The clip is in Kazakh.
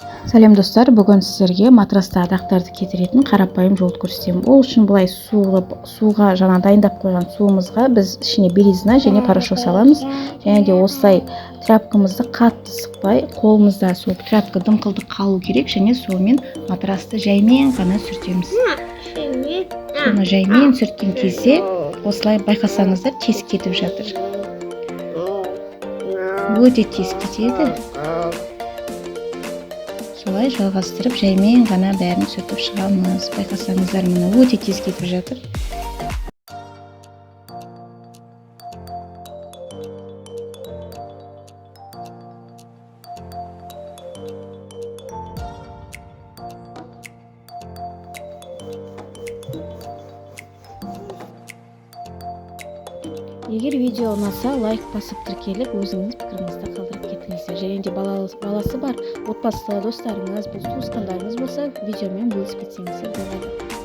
Сәлем достар, бүгін сіздерге матраста дақтарды кетіретін қарапайым жол көрсетемін. Ол үшін былай суға жаңа дайындап қойған суымызға біз ішіне белизна және порошок саламыз. Және де осылай тряпкамызды қатты сықпай, қолымызда сол тряпка дымқылдық қалу керек, және сонымен матрасты жаймен ғана сүртеміз. Соны жаймен сүрткен кезде осылай байқасаңыздар тез кетіп жатыр. Өте тез кетеді. Солай жалғастырып жаймен ғана бәрін сүртіп шығамыз. Байқасаңыздар, міне өте тез кетіп жатыр. Егер видео ұнаса, лайк басып тіркеліп, өзіңіз пікіріңізді қалдырып кетіңіздер. Және де баласы бар отбасылы достарыңыз, туысқандарыңыз болса, видеомен бөлісіп кетсеңіздер болады.